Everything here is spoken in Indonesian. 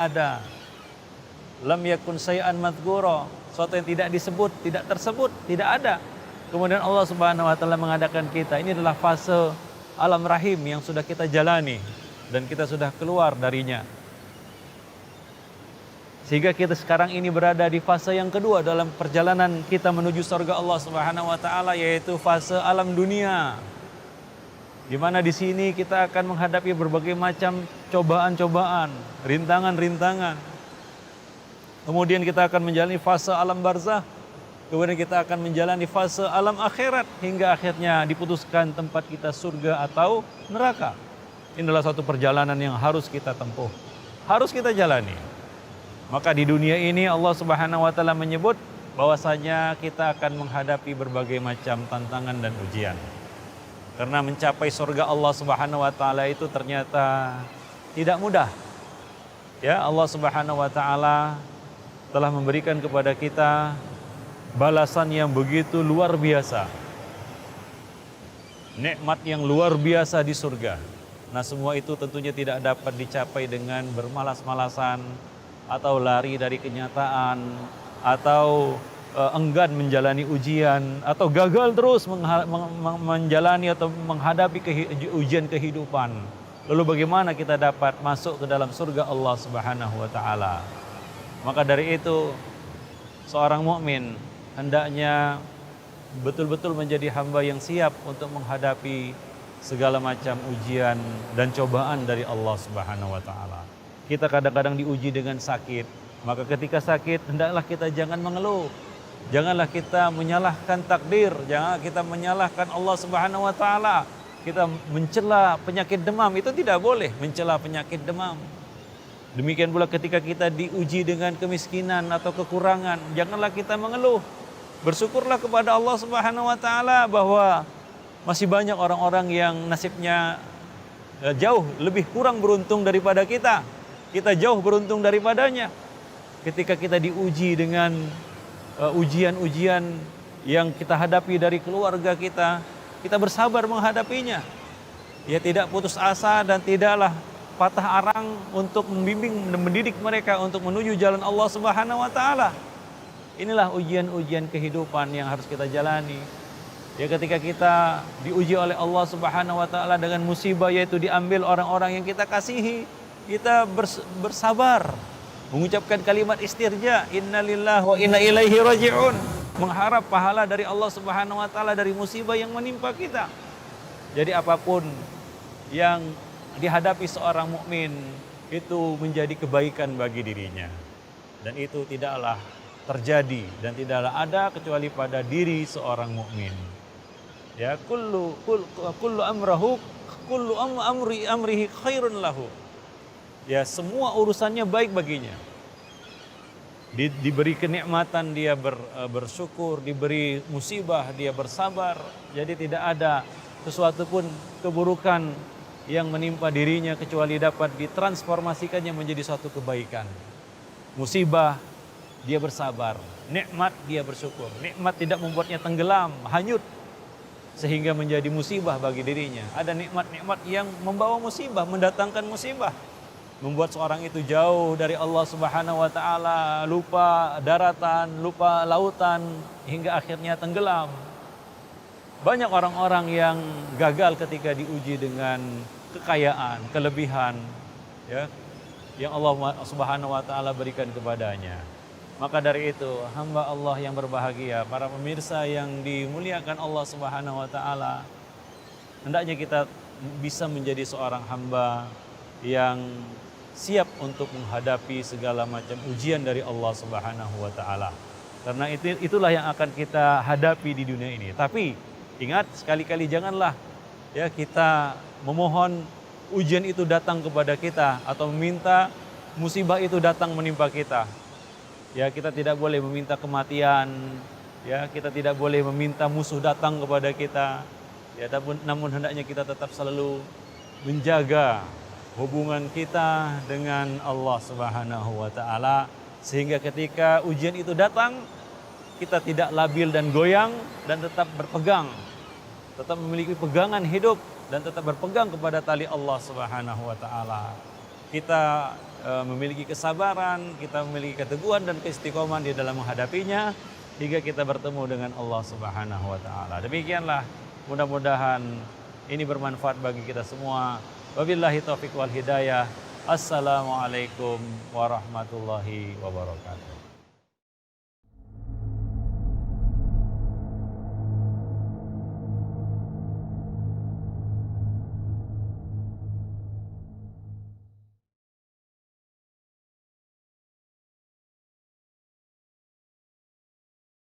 ada. Lam yakun syai'an madhkura, sesuatu yang tidak disebut, tidak tersebut, tidak ada. Kemudian Allah Subhanahu wa taala mengadakan kita. Ini adalah fase alam rahim yang sudah kita jalani dan kita sudah keluar darinya. Sehingga kita sekarang ini berada di fase yang kedua dalam perjalanan kita menuju surga Allah Subhanahu wa taala, yaitu fase alam dunia. Di mana di sini kita akan menghadapi berbagai macam cobaan-cobaan, rintangan-rintangan. Kemudian kita akan menjalani fase alam barzah. Kemudian kita akan menjalani fase alam akhirat hingga akhirnya diputuskan tempat kita surga atau neraka. Ini adalah suatu perjalanan yang harus kita tempuh, harus kita jalani. Maka di dunia ini Allah Subhanahu wa taala menyebut bahwasanya kita akan menghadapi berbagai macam tantangan dan ujian. Karena mencapai surga Allah Subhanahu wa taala itu ternyata tidak mudah. Ya, Allah Subhanahu wa taala telah memberikan kepada kita balasan yang begitu luar biasa. Nikmat yang luar biasa di surga. Nah, semua itu tentunya tidak dapat dicapai dengan bermalas-malasan atau lari dari kenyataan atau enggan menjalani ujian atau gagal terus menjalani atau menghadapi ujian kehidupan. Lalu bagaimana kita dapat masuk ke dalam surga Allah Subhanahu wa taala? Maka dari itu seorang mukmin hendaknya betul-betul menjadi hamba yang siap untuk menghadapi segala macam ujian dan cobaan dari Allah Subhanahu wa taala. Kita kadang-kadang diuji dengan sakit, maka ketika sakit hendaklah kita jangan mengeluh. Janganlah kita menyalahkan takdir, jangan kita menyalahkan Allah Subhanahu wa taala. Kita mencela penyakit demam, itu tidak boleh mencela penyakit demam. Demikian pula ketika kita diuji dengan kemiskinan atau kekurangan, janganlah kita mengeluh. Bersyukurlah kepada Allah Subhanahu wa taala bahwa masih banyak orang-orang yang nasibnya jauh lebih kurang beruntung daripada kita. Kita jauh beruntung daripadanya. Ketika kita diuji dengan ujian-ujian yang kita hadapi dari keluarga kita, kita bersabar menghadapinya. Ya, tidak putus asa dan tidaklah patah arang untuk membimbing dan mendidik mereka untuk menuju jalan Allah Subhanahu wa taala. Inilah ujian-ujian kehidupan yang harus kita jalani. Ya, ketika kita diuji oleh Allah Subhanahu wa taala dengan musibah, yaitu diambil orang-orang yang kita kasihi, kita bersabar, mengucapkan kalimat istirja, innalillahi wa inna ilaihi raji'un, mengharap pahala dari Allah Subhanahu wa taala dari musibah yang menimpa kita. Jadi apapun yang dihadapi seorang mukmin itu menjadi kebaikan bagi dirinya, dan itu tidaklah terjadi dan tidaklah ada kecuali pada diri seorang mukmin. Ya, kullu amrihi khairun lahu. Ya, semua urusannya baik baginya. Diberi kenikmatan dia bersyukur, diberi musibah dia bersabar. Jadi tidak ada sesuatu pun keburukan yang menimpa dirinya kecuali dapat ditransformasikannya menjadi suatu kebaikan. Musibah dia bersabar, nikmat dia bersyukur. Nikmat tidak membuatnya tenggelam, hanyut sehingga menjadi musibah bagi dirinya. Ada nikmat-nikmat yang membawa musibah, mendatangkan musibah, membuat seorang itu jauh dari Allah Subhanahu wa taala, lupa daratan, lupa lautan, hingga akhirnya tenggelam. Banyak orang-orang yang gagal ketika diuji dengan kekayaan, kelebihan, ya, yang Allah Subhanahu wa taala berikan kepadanya. Maka dari itu, hamba Allah yang berbahagia, para pemirsa yang dimuliakan Allah Subhanahu wa taala, hendaknya kita bisa menjadi seorang hamba yang siap untuk menghadapi segala macam ujian dari Allah Subhanahu wa taala. Karena itulah yang akan kita hadapi di dunia ini. Tapi ingat, sekali-kali janganlah ya kita memohon ujian itu datang kepada kita atau meminta musibah itu datang menimpa kita. Ya, kita tidak boleh meminta kematian, ya, kita tidak boleh meminta musuh datang kepada kita. Ya, namun hendaknya kita tetap selalu menjaga hubungan kita dengan Allah Subhanahu wa taala sehingga ketika ujian itu datang kita tidak labil dan goyang dan tetap berpegang, tetap memiliki pegangan hidup dan tetap berpegang kepada tali Allah Subhanahu wa taala. Kita memiliki kesabaran, kita memiliki keteguhan dan keistiqomahan di dalam menghadapinya hingga kita bertemu dengan Allah Subhanahu wa taala. Demikianlah, mudah-mudahan ini bermanfaat bagi kita semua. Wabillahi taufiq wal hidayah. Assalamualaikum warahmatullahi wabarakatuh.